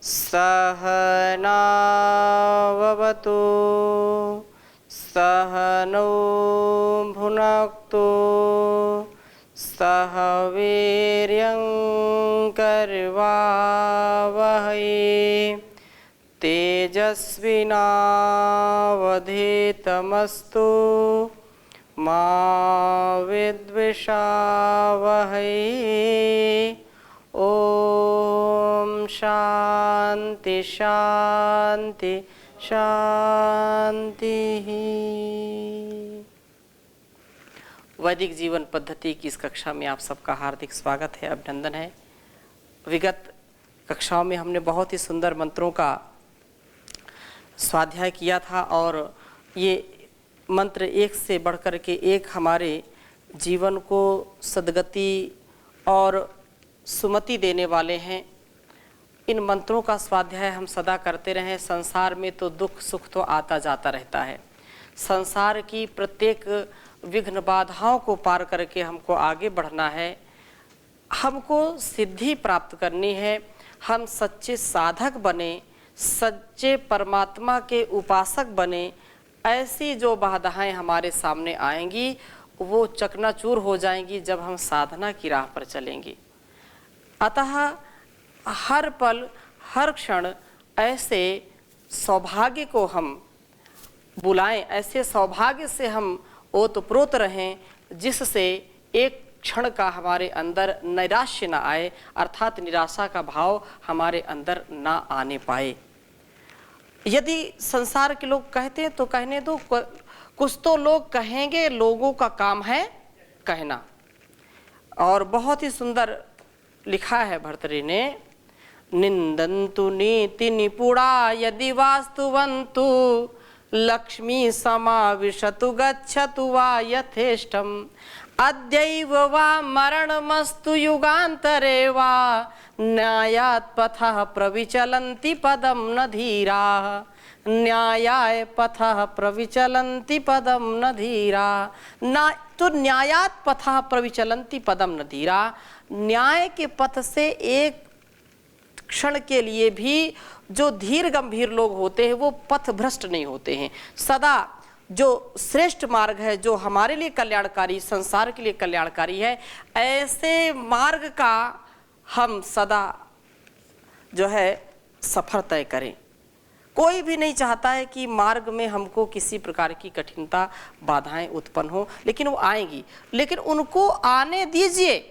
सहनाववतु सहनौ भुनक्तु सह वीर्यं करवावहै तेजस्विनावधीतमस्तु मा विद्विषावहै। ओम शांति शांति शांति। वैदिक जीवन पद्धति की इस कक्षा में आप सबका हार्दिक स्वागत है, अभिनंदन है। विगत कक्षाओं में हमने बहुत ही सुंदर मंत्रों का स्वाध्याय किया था और ये मंत्र एक से बढ़कर के एक हमारे जीवन को सद्गति और सुमति देने वाले हैं। इन मंत्रों का स्वाध्याय हम सदा करते रहें। संसार में तो दुख सुख तो आता जाता रहता है। संसार की प्रत्येक विघ्न बाधाओं को पार करके हमको आगे बढ़ना है, हमको सिद्धि प्राप्त करनी है। हम सच्चे साधक बने, सच्चे परमात्मा के उपासक बने। ऐसी जो बाधाएं हमारे सामने आएंगी वो चकनाचूर हो जाएंगी जब हम साधना की राह पर चलेंगे। अतः हर पल हर क्षण ऐसे सौभाग्य को हम बुलाएं, ऐसे सौभाग्य से हम ओतप्रोत रहें जिससे एक क्षण का हमारे अंदर नैराश्य न आए, अर्थात निराशा का भाव हमारे अंदर ना आने पाए। यदि संसार के लोग कहते हैं तो कहने दो, कुछ तो लोग कहेंगे, लोगों का काम है कहना। और बहुत ही सुंदर लिखा है भर्तृहरि ने, निंदन्तु नीति निपुणा यदि वास्तुवन्तु लक्ष्मी समाविशतु गच्छतु वा यथेष्टम् अद्यैव वा मरणमस्तु युगान्तरे वा न्यायात् पथः प्रविचलन्ति पदं न धीराः न्यायाय पथः प्रविचलन्ति पदं न धीराः। ना तो न्यायात् पथः प्रविचलन्ति पदं न धीराः, न्याय के पथ से एक क्षण के लिए भी जो धीर गंभीर लोग होते हैं वो पथ भ्रष्ट नहीं होते हैं। सदा जो श्रेष्ठ मार्ग है, जो हमारे लिए कल्याणकारी, संसार के लिए कल्याणकारी है, ऐसे मार्ग का हम सदा जो है सफर तय करें। कोई भी नहीं चाहता है कि मार्ग में हमको किसी प्रकार की कठिनता बाधाएं उत्पन्न हो, लेकिन वो आएंगी। लेकिन उनको आने दीजिए,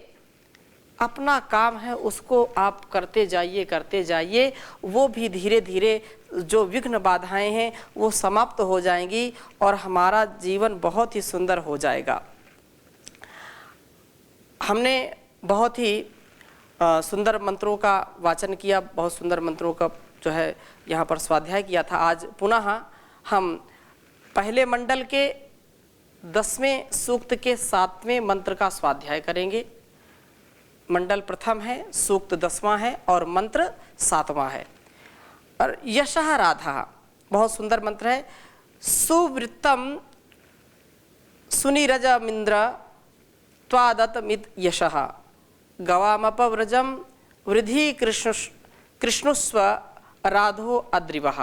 अपना काम है उसको आप करते जाइए। वो भी धीरे धीरे जो विघ्न बाधाएं हैं वो समाप्त हो जाएंगी और हमारा जीवन बहुत ही सुंदर हो जाएगा। हमने बहुत ही सुंदर मंत्रों का वाचन किया, बहुत सुंदर मंत्रों का जो है यहाँ पर स्वाध्याय किया था। आज पुनः हम पहले मंडल के 10वें सूक्त के 7वें मंत्र का स्वाध्याय करेंगे। मंडल प्रथम है, सूक्त 10वां है और मंत्र 7वां है। और यशः राधा बहुत सुंदर मंत्र है। सुवृत्तम सुनीरजमिंद्र त्वादतमिद यशः गवामपव्रजम वृद्धि कृष्णुस्व राधो अद्रिवः।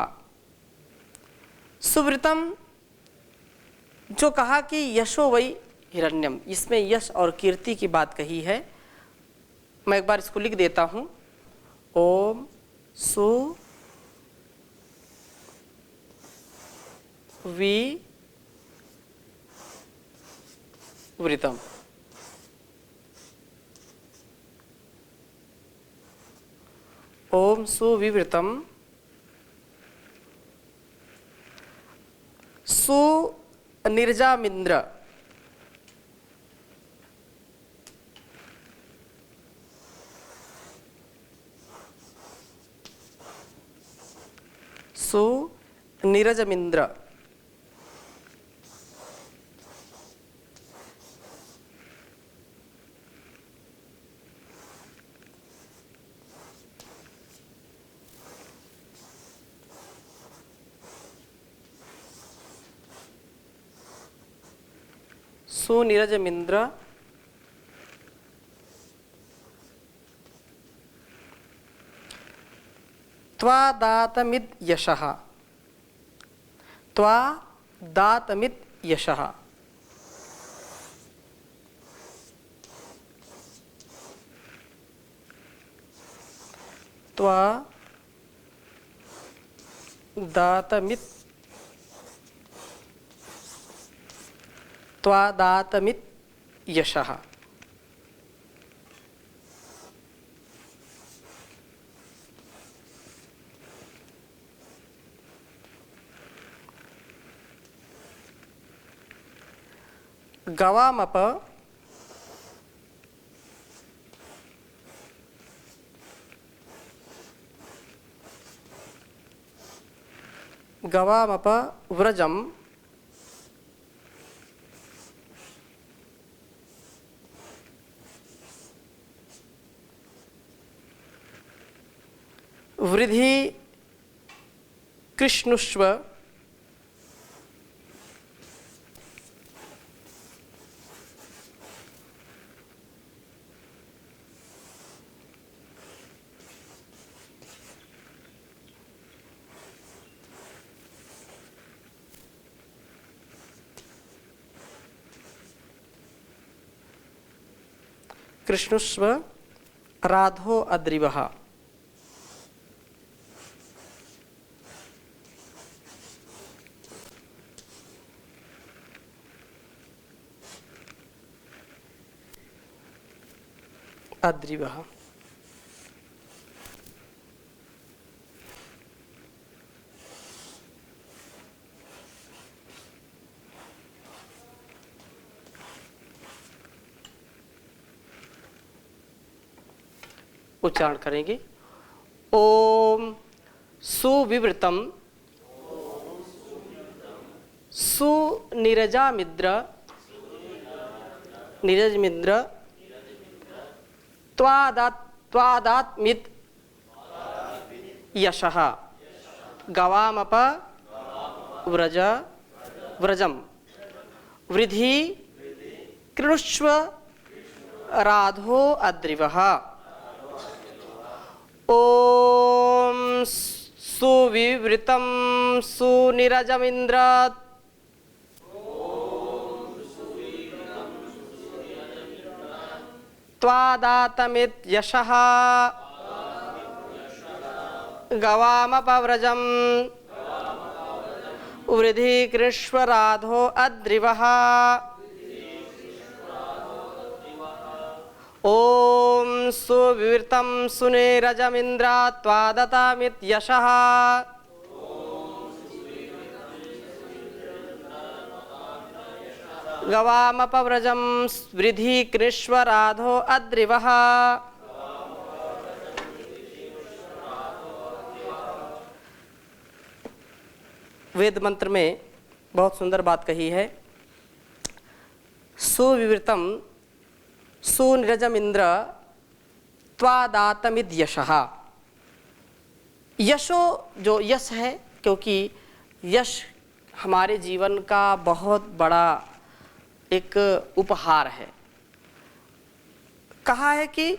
सुवृतम जो कहा कि यशो वै हिरण्यम, इसमें यश और कीर्ति की बात कही है। मैं एक बार इसको लिख देता हूं। ओम सु वि वृतम। ओम सुविवृतम सुनिर्जामिंद्र सुनिरजमिंद्र सुनिरजमिंद्र त्वादातमिद यशः, त्वादातमिद यशः। त्वादातमिद यशः। गवामप व्रजम वृद्धि कृष्णुष्व कृष्णुष्व राधो अद्रिवः। अद्रिवः उच्चारण करेंगे। ओम सुविवृतम सुनिरजामिद्र निरजमिद्र त्वादात्मित यशः गवामप व्रजम वृद्धि कृष्व राधो अद्रिवः। ओम सुविवृतम सुनिरजमिन्द्र त्वादातमित यशः गवामपव्रजम वृद्धि कृष्व राधो अद्रिवः। ओम सुविवृतम सुनिरजमिन्द्र त्वादातमित यशः गवामपव्रजम वृद्धि कृष्व राधो अद्रिवः। वेद मंत्र में बहुत सुंदर बात कही है। सुविवृतम सुनिरजमिन्द्र त्वादातमिद यशः। यशो जो यश है, क्योंकि यश हमारे जीवन का बहुत बड़ा एक उपहार है। कहा है कि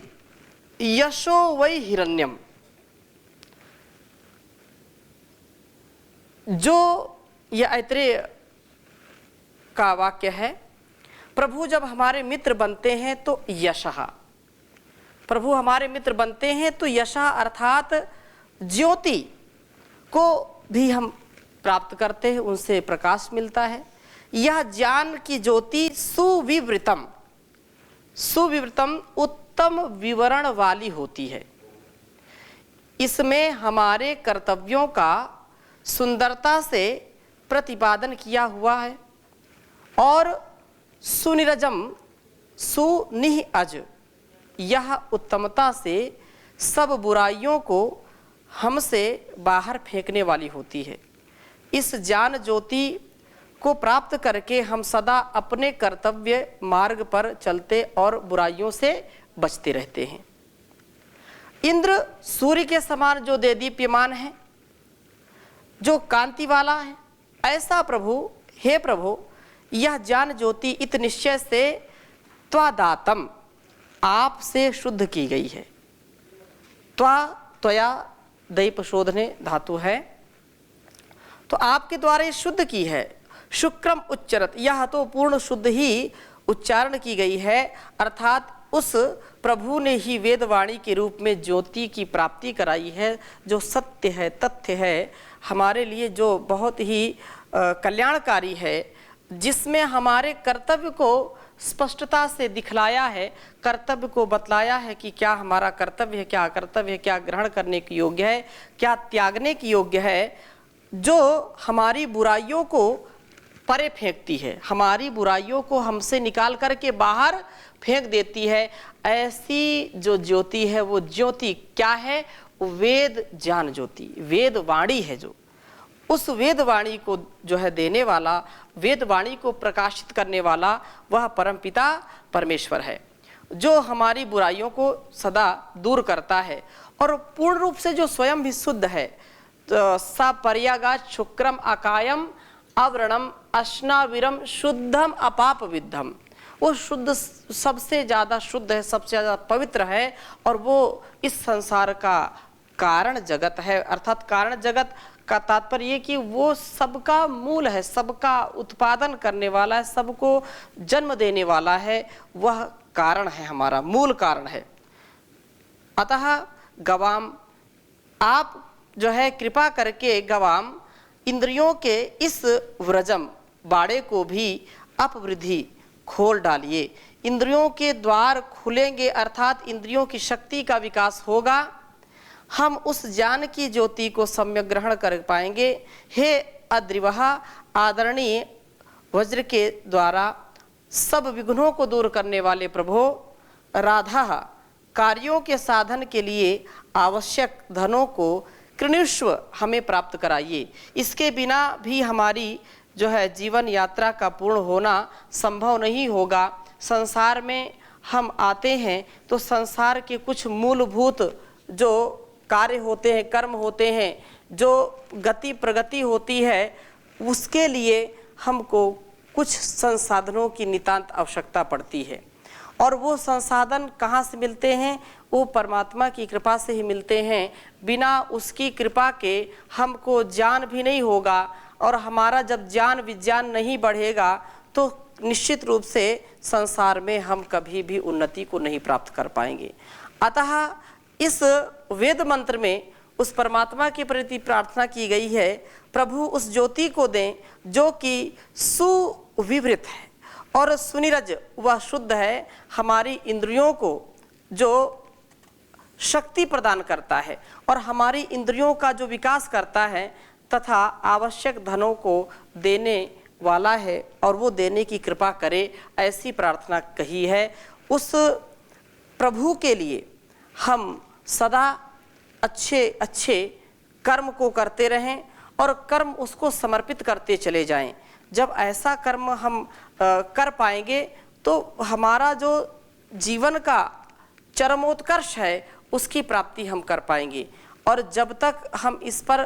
यशो वै हिरण्यम, जो यह ऐत्रेय का वाक्य है। प्रभु जब हमारे मित्र बनते हैं तो यशः, प्रभु हमारे मित्र बनते हैं तो यशः अर्थात ज्योति को भी हम प्राप्त करते हैं, उनसे प्रकाश मिलता है। यह ज्ञान की ज्योति सुविवृतम, सुविवृतम उत्तम विवरण वाली होती है। इसमें हमारे कर्तव्यों का सुंदरता से प्रतिपादन किया हुआ है। और सुनिरजम सुनिह अज, यह उत्तमता से सब बुराइयों को हमसे बाहर फेंकने वाली होती है। इस ज्ञान ज्योति को प्राप्त करके हम सदा अपने कर्तव्य मार्ग पर चलते और बुराइयों से बचते रहते हैं। इंद्र सूर्य के समान जो देदीप्यमान है, जो कांति वाला है, ऐसा प्रभु, हे प्रभु, यह ज्ञान ज्योति इत निश्चय से त्वादातम, आप से शुद्ध की गई है। त्वया दईपशोधने धातु है। तो आपके द्वारा ये शुद्ध की है। शुक्रम उच्चरत, यह तो पूर्ण शुद्ध ही उच्चारण की गई है, अर्थात उस प्रभु ने ही वेदवाणी के रूप में ज्योति की प्राप्ति कराई है, जो सत्य है, तथ्य है, हमारे लिए जो बहुत ही कल्याणकारी है, जिसमें हमारे कर्तव्य को स्पष्टता से दिखलाया है, कर्तव्य को बतलाया है कि क्या हमारा कर्तव्य है, क्या अकर्तव्य है, क्या ग्रहण करने के योग्य है, क्या त्यागने के योग्य है, जो हमारी बुराइयों को परे फेंकती है, हमारी बुराइयों को हमसे निकाल करके बाहर फेंक देती है। ऐसी जो ज्योति है वो ज्योति क्या है? वेद ज्ञान ज्योति, वेद वाणी है। जो उस वेद वाणी को जो है देने वाला, वेद वाणी को प्रकाशित करने वाला, वह परमपिता परमेश्वर है, जो हमारी बुराइयों को सदा दूर करता है और पूर्ण रूप से जो स्वयं भी शुद्ध है। तो सा पर्यागात शुक्रम अकायम आवरणम अश्नाविरम शुद्धम अपाप विद्धम, वो शुद्ध, सबसे ज़्यादा शुद्ध है, सबसे ज़्यादा पवित्र है, और वो इस संसार का कारण जगत है। अर्थात कारण जगत का तात्पर्य ये कि वो सबका मूल है, सबका उत्पादन करने वाला है, सबको जन्म देने वाला है, वह कारण है, हमारा मूल कारण है। अतः गवाम, आप जो है कृपा करके गवाम इंद्रियों के इस व्रजम बाड़े को भी अपवृद्धि खोल डालिए। इंद्रियों के द्वार खुलेंगे, अर्थात इंद्रियों की शक्ति का विकास होगा, हम उस ज्ञान की ज्योति को सम्यक ग्रहण कर पाएंगे। हे अद्रिवहा, आदरणीय वज्र के द्वारा सब विघ्नों को दूर करने वाले प्रभो, राधा, कार्यों के साधन के लिए आवश्यक धनों को कृणुष्व हमें प्राप्त कराइए। इसके बिना भी हमारी जो है जीवन यात्रा का पूर्ण होना संभव नहीं होगा। संसार में हम आते हैं तो संसार के कुछ मूलभूत जो कार्य होते हैं, कर्म होते हैं, जो गति प्रगति होती है, उसके लिए हमको कुछ संसाधनों की नितांत आवश्यकता पड़ती है। और वो संसाधन कहाँ से मिलते हैं? वो परमात्मा की कृपा से ही मिलते हैं। बिना उसकी कृपा के हमको ज्ञान भी नहीं होगा, और हमारा जब ज्ञान विज्ञान नहीं बढ़ेगा तो निश्चित रूप से संसार में हम कभी भी उन्नति को नहीं प्राप्त कर पाएंगे। अतः इस वेद मंत्र में उस परमात्मा के प्रति प्रार्थना की गई है, प्रभु उस ज्योति को दें जो कि सुविवृत है और सुनिरज, वह शुद्ध है, हमारी इंद्रियों को जो शक्ति प्रदान करता है और हमारी इंद्रियों का जो विकास करता है, तथा आवश्यक धनों को देने वाला है, और वो देने की कृपा करे, ऐसी प्रार्थना कही है। उस प्रभु के लिए हम सदा अच्छे अच्छे कर्म को करते रहें और कर्म उसको समर्पित करते चले जाएं। जब ऐसा कर्म हम कर पाएंगे तो हमारा जो जीवन का चरमोत्कर्ष है उसकी प्राप्ति हम कर पाएंगे। और जब तक हम इस पर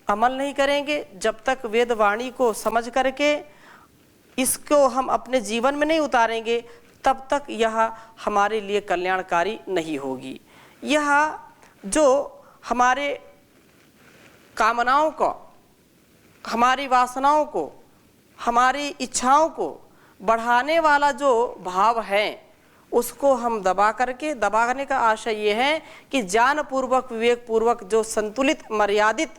अमल नहीं करेंगे, जब तक वेदवाणी को समझ करके इसको हम अपने जीवन में नहीं उतारेंगे, तब तक यह हमारे लिए कल्याणकारी नहीं होगी। यह जो हमारे कामनाओं को, हमारी वासनाओं को, हमारी इच्छाओं को बढ़ाने वाला जो भाव है, उसको हम दबा करके, दबाने का आशय ये है कि ज्ञान पूर्वक, विवेक पूर्वक जो संतुलित, मर्यादित,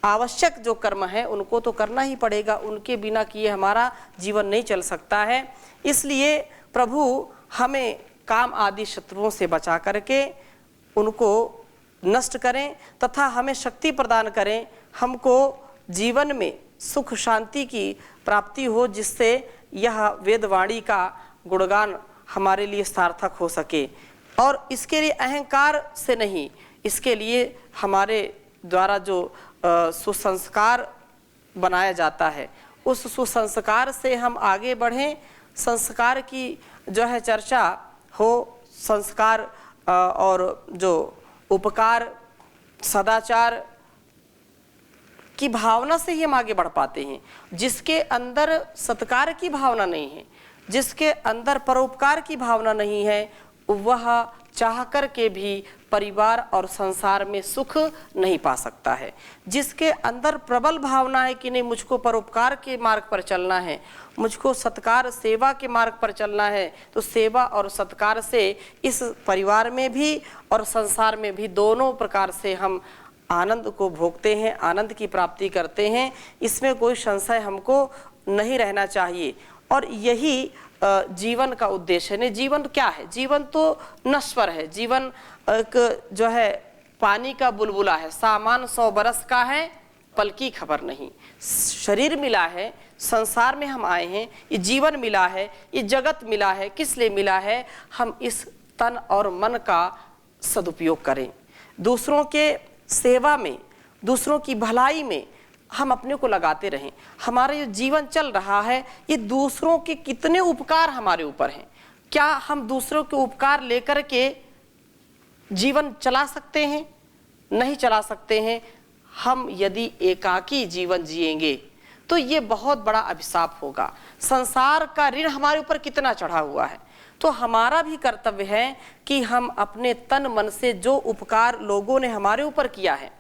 आवश्यक जो कर्म है उनको तो करना ही पड़ेगा, उनके बिना किए हमारा जीवन नहीं चल सकता है। इसलिए प्रभु हमें काम आदि शत्रुओं से बचा करके उनको नष्ट करें तथा हमें शक्ति प्रदान करें, हमको जीवन में सुख शांति की प्राप्ति हो, जिससे यह वेदवाणी का गुणगान हमारे लिए सार्थक हो सके। और इसके लिए अहंकार से नहीं, इसके लिए हमारे द्वारा जो सुसंस्कार बनाया जाता है, उस सुसंस्कार से हम आगे बढ़ें, संस्कार की जो है चर्चा हो, संस्कार और जो उपकार, सदाचार की भावना से ही हम आगे बढ़ पाते हैं। जिसके अंदर सत्कार की भावना नहीं है, जिसके अंदर परोपकार की भावना नहीं है, वह चाह कर के भी परिवार और संसार में सुख नहीं पा सकता है। जिसके अंदर प्रबल भावना है कि नहीं, मुझको परोपकार के मार्ग पर चलना है, मुझको सत्कार सेवा के मार्ग पर चलना है, तो सेवा और सत्कार से इस परिवार में भी और संसार में भी दोनों प्रकार से हम आनंद को भोगते हैं, आनंद की प्राप्ति करते हैं। इसमें कोई संशय हमको नहीं रहना चाहिए। और यही जीवन का उद्देश्य है। नहीं, जीवन क्या है? जीवन तो नश्वर है। जीवन एक जो है पानी का बुलबुला है, सामान 100 बरस का है, पल की खबर नहीं। शरीर मिला है, संसार में हम आए हैं, ये जीवन मिला है, ये जगत मिला है। किस लिए मिला है? हम इस तन और मन का सदुपयोग करें, दूसरों के सेवा में, दूसरों की भलाई में हम अपने को लगाते रहें। हमारा जो जीवन चल रहा है, ये दूसरों के कितने उपकार हमारे ऊपर हैं। क्या हम दूसरों के उपकार लेकर के जीवन चला सकते हैं? नहीं चला सकते हैं। हम यदि एकाकी जीवन जिएंगे तो ये बहुत बड़ा अभिशाप होगा। संसार का ऋण हमारे ऊपर कितना चढ़ा हुआ है, तो हमारा भी कर्तव्य है कि हम अपने तन मन से जो उपकार लोगों ने हमारे ऊपर किया है,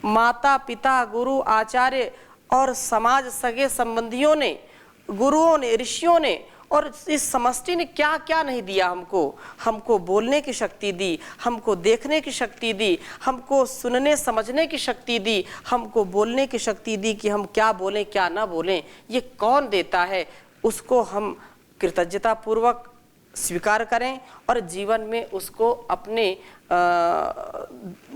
माता पिता, गुरु, आचार्य और समाज, सगे संबंधियों ने, गुरुओं ने, ऋषियों ने और इस समष्टि ने क्या क्या नहीं दिया हमको बोलने की शक्ति दी, हमको देखने की शक्ति दी, हमको सुनने समझने की शक्ति दी, हमको बोलने की शक्ति दी कि हम क्या बोलें क्या ना बोलें। ये कौन देता है? उसको हम कृतज्ञता पूर्वक स्वीकार करें और जीवन में उसको अपने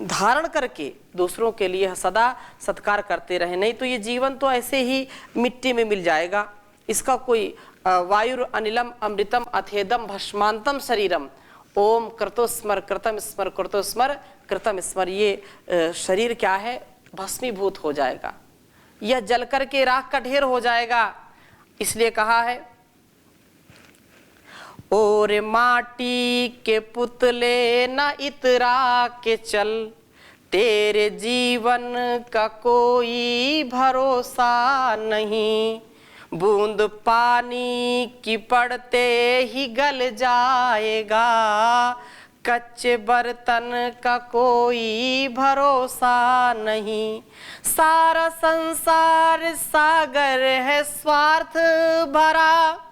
धारण करके दूसरों के लिए सदा सत्कार करते रहें। नहीं तो ये जीवन तो ऐसे ही मिट्टी में मिल जाएगा। इसका कोई वायुर अनिलम अमृतम अथेदम भस्मांतम शरीरम, ओम कृतो स्मर कृतम स्मर कृतो स्मर कृतम स्मर। ये शरीर क्या है? भस्मीभूत हो जाएगा, यह जल करके राख का ढेर हो जाएगा। इसलिए कहा है, और माटी के पुतले न इतरा के चल, तेरे जीवन का कोई भरोसा नहीं। बूंद पानी की पड़ते ही गल जाएगा, कच्चे बर्तन का कोई भरोसा नहीं। सारा संसार सागर है स्वार्थ भरा,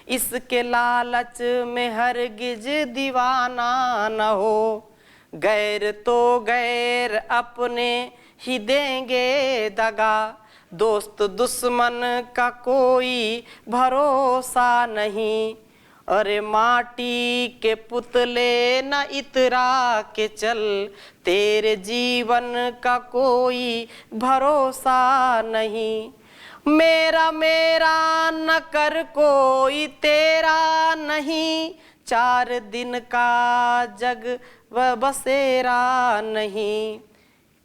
इसके लालच में हरगिज दीवाना न हो। गैर तो गैर अपने ही देंगे दगा, दोस्त दुश्मन का कोई भरोसा नहीं। अरे माटी के पुतले न इतरा के चल, तेरे जीवन का कोई भरोसा नहीं। मेरा मेरा न कर कोई तेरा नहीं, 4 दिन का जग व बसेरा नहीं।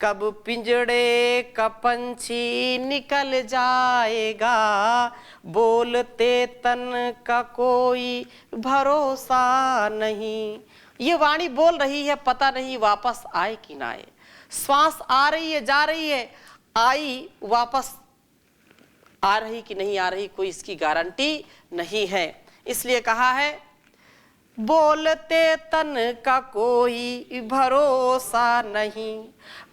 कब पिंजड़े का पंछी निकल जाएगा, बोलते तन का कोई भरोसा नहीं। ये वाणी बोल रही है, पता नहीं वापस आए कि ना आए। श्वास आ रही है, जा रही है, आई वापस आ रही कि नहीं आ रही, कोई इसकी गारंटी नहीं है। इसलिए कहा है, बोलते तन का कोई भरोसा नहीं।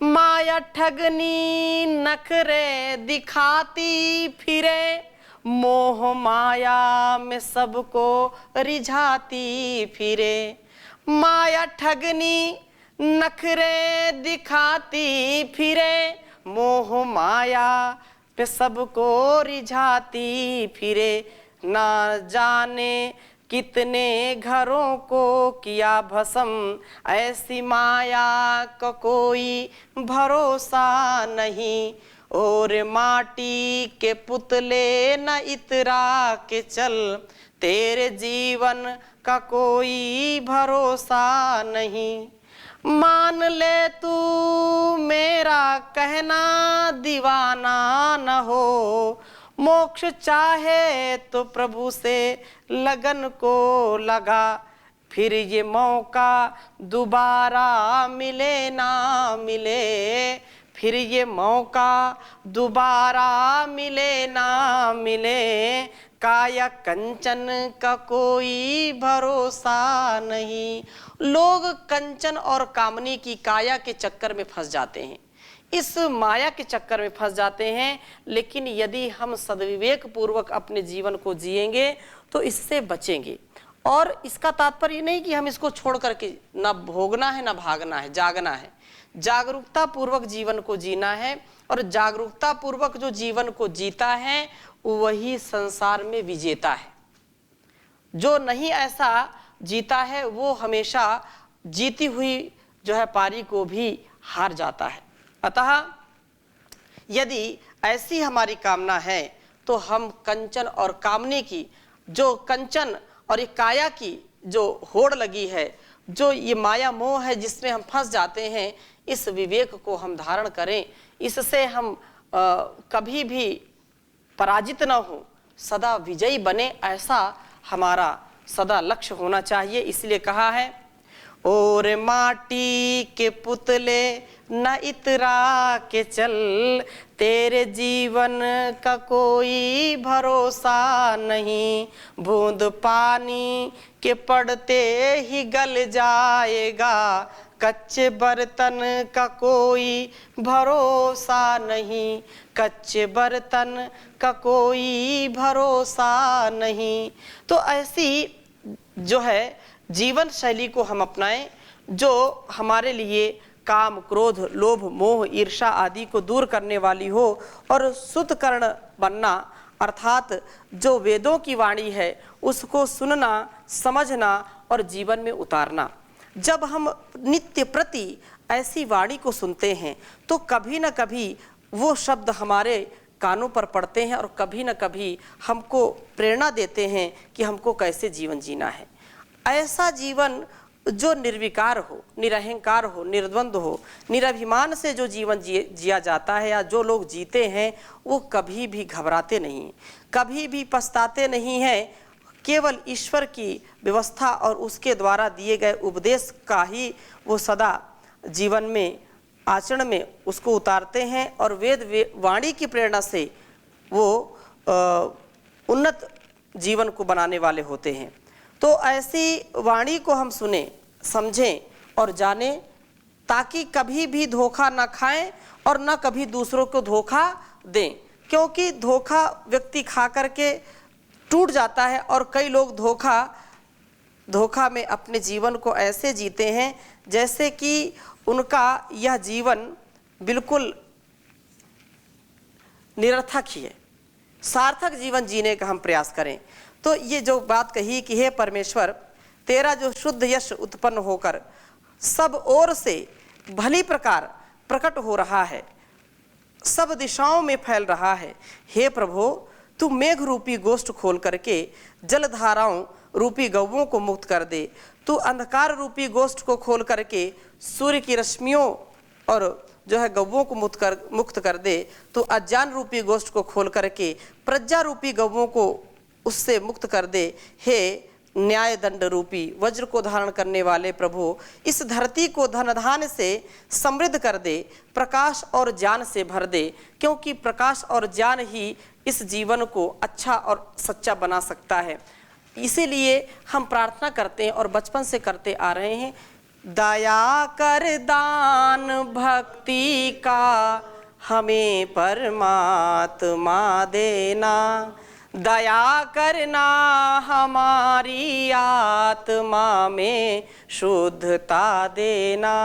माया ठगनी नखरे दिखाती फिरे, मोह माया में सबको रिझाती फिरे। माया ठगनी नखरे दिखाती फिरे, मोह माया पे सबको रिझाती फिरे। ना जाने कितने घरों को किया भस्म, ऐसी माया का कोई भरोसा नहीं। और माटी के पुतले न इतरा के चल, तेरे जीवन का कोई भरोसा नहीं। मान ले तू मेरा कहना दीवाना न हो, मोक्ष चाहे तो प्रभु से लगन को लगा। फिर ये मौका दोबारा मिले ना मिले, फिर ये मौका दोबारा मिले ना मिले। काया कंचन का कोई भरोसा नहीं। लोग कंचन और कामनी की काया के चक्कर में फंस जाते हैं, इस माया के चक्कर में फंस जाते हैं। लेकिन यदि हम सद्विवेक पूर्वक अपने जीवन को जिएंगे तो इससे बचेंगे। और इसका तात्पर्य नहीं कि हम इसको छोड़ करके ना भोगना है ना भागना है, जागना है। जागरूकता पूर्वक जीवन को जीना है, और जागरूकता पूर्वक जो जीवन को जीता है वही संसार में विजेता है। जो नहीं ऐसा जीता है वो हमेशा जीती हुई जो है पारी को भी हार जाता है। अतः यदि ऐसी हमारी कामना है तो हम कंचन और कामनी की, जो कंचन और ये काया की जो होड़ लगी है, जो ये माया मोह है जिसमें हम फंस जाते हैं, इस विवेक को हम धारण करें। इससे हम कभी भी पराजित न हो, सदा विजयी बने, ऐसा हमारा सदा लक्ष्य होना चाहिए। इसलिए कहा है, और माटी के पुतले न इतरा के चल, तेरे जीवन का कोई भरोसा नहीं। बूंद पानी के पड़ते ही गल जाएगा, कच्चे बर्तन का कोई भरोसा नहीं। कच्चे बर्तन का कोई भरोसा नहीं। तो ऐसी जो है जीवन शैली को हम अपनाएं जो हमारे लिए काम, क्रोध, लोभ, मोह, ईर्ष्या आदि को दूर करने वाली हो, और शुद्ध कर्ण बनना अर्थात जो वेदों की वाणी है उसको सुनना, समझना और जीवन में उतारना। जब हम नित्य प्रति ऐसी वाणी को सुनते हैं तो कभी न कभी वो शब्द हमारे कानों पर पड़ते हैं और कभी न कभी हमको प्रेरणा देते हैं कि हमको कैसे जीवन जीना है। ऐसा जीवन जो निर्विकार हो, निरहंकार हो, निर्द्वंद हो, निरभिमान से जो जीवन जिया जाता है, या जो लोग जीते हैं वो कभी भी घबराते नहीं, कभी भी पछताते नहीं हैं। केवल ईश्वर की व्यवस्था और उसके द्वारा दिए गए उपदेश का ही वो सदा जीवन में, आचरण में उसको उतारते हैं, और वेद वाणी की प्रेरणा से वो उन्नत जीवन को बनाने वाले होते हैं। तो ऐसी वाणी को हम सुने, समझें और जानें, ताकि कभी भी धोखा न खाएं और न कभी दूसरों को धोखा दें। क्योंकि धोखा व्यक्ति खा करके टूट जाता है, और कई लोग धोखा में अपने जीवन को ऐसे जीते हैं जैसे कि उनका यह जीवन बिल्कुल निरर्थक ही है। सार्थक जीवन जीने का हम प्रयास करें। तो ये जो बात कही कि हे परमेश्वर, तेरा जो शुद्ध यश उत्पन्न होकर सब ओर से भली प्रकार प्रकट हो रहा है, सब दिशाओं में फैल रहा है। हे प्रभु, तू मेघ रूपी गोष्ठ खोल करके जलधाराओं रूपी गव्वों को मुक्त कर दे। तू अंधकार रूपी गोष्ठ को खोल करके सूर्य की रश्मियों और जो है गव्वों को मुक्त कर दे। तो अज्ञान रूपी गोष्ठ को खोल करके प्रज्ञा रूपी गव्वों को उससे मुक्त कर दे। हे न्याय दंड रूपी वज्र को धारण करने वाले प्रभु, इस धरती को धन धान्य से समृद्ध कर दे, प्रकाश और ज्ञान से भर दे, क्योंकि प्रकाश और ज्ञान ही इस जीवन को अच्छा और सच्चा बना सकता है। इसीलिए हम प्रार्थना करते हैं और बचपन से करते आ रहे हैं, दया कर दान भक्ति का हमें परमात्मा देना, दया करना हमारी आत्मा में शुद्धता देना।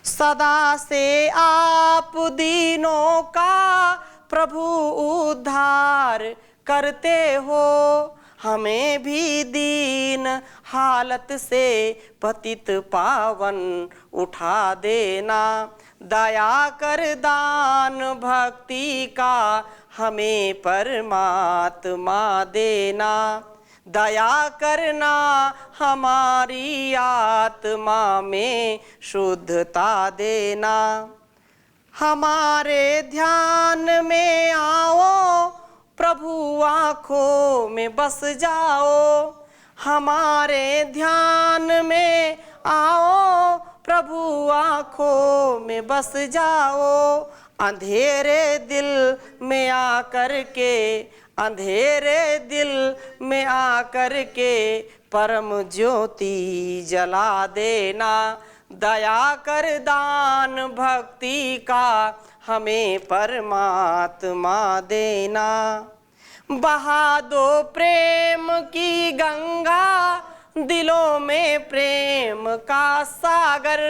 सदा से आप दीनों का प्रभु उद्धार करते हो, हमें भी दीन हालत से पतित पावन उठा देना। दया कर दान भक्ति का हमें परमात्मा देना, दया करना हमारी आत्मा में शुद्धता देना। हमारे ध्यान में आओ प्रभु, आँखों में बस जाओ। हमारे ध्यान में आओ प्रभु, आँखों में बस जाओ। अंधेरे दिल में आकर के अंधेरे दिल में आकर के परम ज्योति जला देना। दया कर दान भक्ति का हमें परमात्मा देना। बहा दो प्रेम की गंगा दिलों में प्रेम का सागर।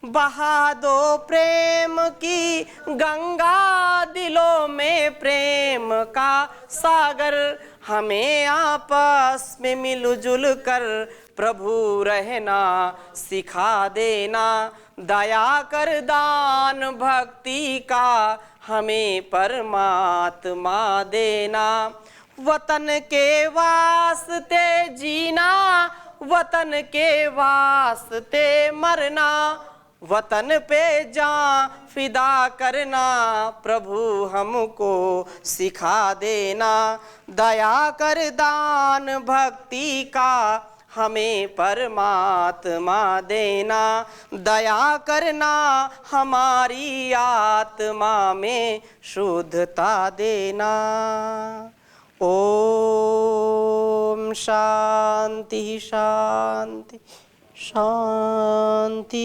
बहा दो प्रेम की गंगा दिलों में प्रेम का सागर। हमें आपस में मिलजुल कर प्रभु रहना सिखा देना। दया कर दान भक्ति का हमें परमात्मा देना। वतन के वास्ते जीना, वतन के वास्ते मरना, वतन पे जान फिदा करना प्रभु हमको सिखा देना। दया कर दान भक्ति का हमें परमात्मा देना। दया करना हमारी आत्मा में शुद्धता देना। ओम शांति शांति शांति।